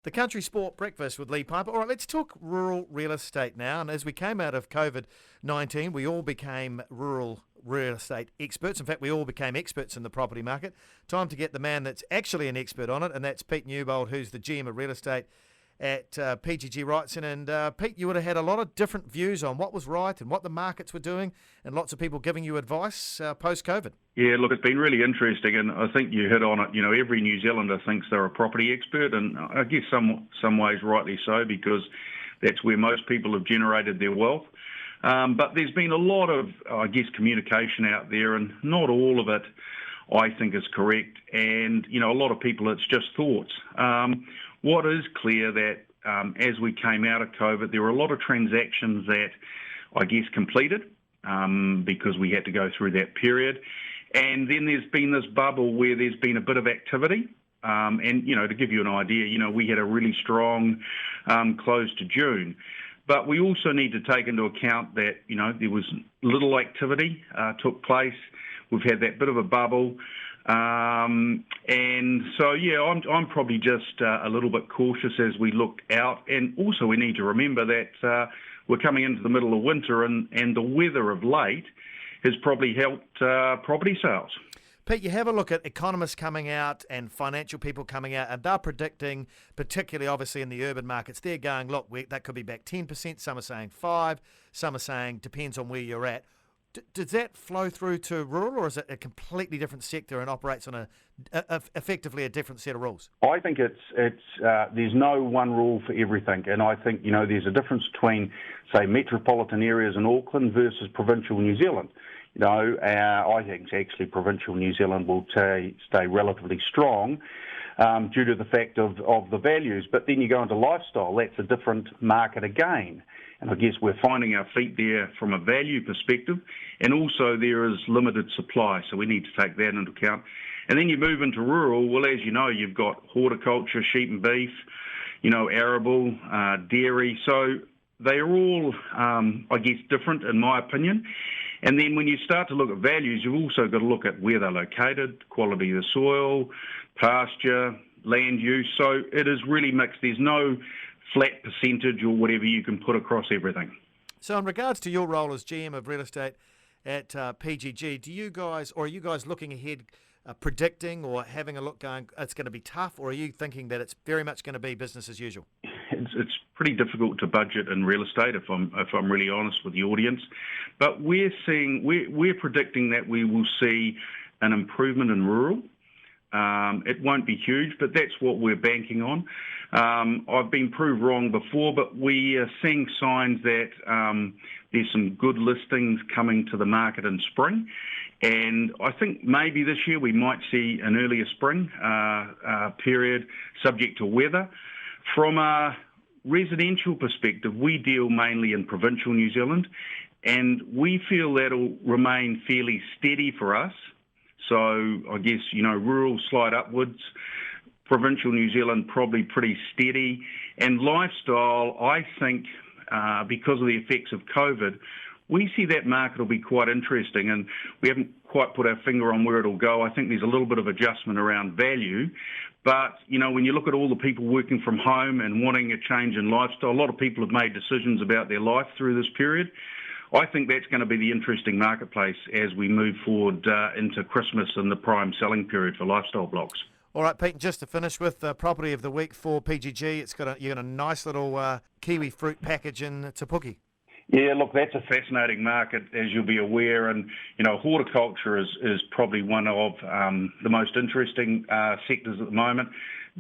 The Country Sport Breakfast with Lee Piper. All right, let's talk rural real estate now. And as we came out of COVID-19, we all became rural real estate experts. In fact, we all became experts in the property market. Time to get the man that's actually an expert on it, and that's Pete Newbold, who's the GM of real estate at PGG Wrightson. And Pete, you would have had a lot of different views on what was right and what the markets were doing, and lots of people giving you advice post-COVID. Yeah, look, it's been really interesting, and I think you hit on it. You know, every New Zealander thinks they're a property expert, and I guess some ways rightly so, because that's where most people have generated their wealth. But there's been a lot of, I guess, communication out there, and not all of it, I think, is correct. And, you know, a lot of people, it's just thoughts. What is clear that as we came out of COVID, there were a lot of transactions that, I guess, completed because we had to go through that period. And then there's been this bubble where there's been a bit of activity. And, you know, to give you an idea, you know, we had a really strong close to June. But we also need to take into account that, you know, there was little activity took place. We've had that bit of a bubble. And so, yeah, I'm probably just a little bit cautious as we look out. And also we need to remember that we're coming into the middle of winter, and the weather of late has probably helped property sales. Pete, you have a look at economists coming out and financial people coming out, and they're predicting, particularly obviously in the urban markets, they're going, look, that could be back 10%, some are saying 5%, some are saying depends on where you're at. Does that flow through to rural, or is it a completely different sector and operates on effectively a different set of rules? I think it's there's no one rule for everything, and I think, you know, there's a difference between, say, metropolitan areas in Auckland versus provincial New Zealand. You know, I think actually provincial New Zealand will stay relatively strong due to the fact of the values. But then you go into lifestyle, that's a different market again. And I guess we're finding our feet there from a value perspective. And also there is limited supply, so we need to take that into account. And then you move into rural, well, as you know, you've got horticulture, sheep and beef, you know, arable, dairy. So they are all, I guess, different in my opinion. And then when you start to look at values, you've also got to look at where they're located, quality of the soil, pasture, land use. So it is really mixed. There's no flat percentage or whatever you can put across everything. So in regards to your role as GM of real estate at PGG, are you guys looking ahead, predicting or having a look going, it's going to be tough, or are you thinking that it's very much going to be business as usual? It's pretty difficult to budget in real estate, if I'm really honest with the audience. But we're predicting that we will see an improvement in rural. It won't be huge, but that's what we're banking on. I've been proved wrong before, but we are seeing signs that there's some good listings coming to the market in spring. And I think maybe this year we might see an earlier spring period subject to weather. From a residential perspective, we deal mainly in provincial New Zealand, and we feel that'll remain fairly steady for us. So I guess, you know, rural slide upwards, provincial New Zealand probably pretty steady. And lifestyle, I think, because of the effects of COVID, we see that market will be quite interesting, and we haven't quite put our finger on where it'll go. I think there's a little bit of adjustment around value. But, you know, when you look at all the people working from home and wanting a change in lifestyle, a lot of people have made decisions about their life through this period. I think that's going to be the interesting marketplace as we move forward into Christmas and the prime selling period for lifestyle blocks. All right, Pete, just to finish with the property of the week for PGG, you got a nice little kiwi fruit package in Te Puke. Yeah, look, that's a fascinating market, as you'll be aware, and, you know, horticulture is probably one of the most interesting sectors at the moment.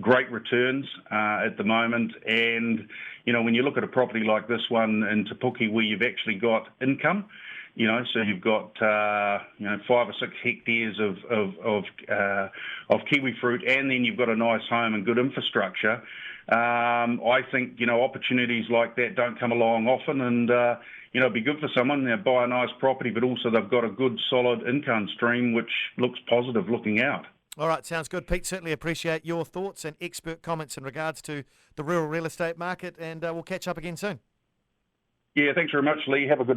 Great returns at the moment, and, you know, when you look at a property like this one in Te Puke where you've actually got income, you know, so you've got, 5 or 6 hectares of kiwi fruit, and then you've got a nice home and good infrastructure. I think, you know, opportunities like that don't come along often, and, you know, it'd be good for someone. They buy a nice property, but also they've got a good, solid income stream, which looks positive looking out. All right, sounds good. Pete, certainly appreciate your thoughts and expert comments in regards to the rural real estate market, and we'll catch up again soon. Yeah, thanks very much, Lee. Have a good day.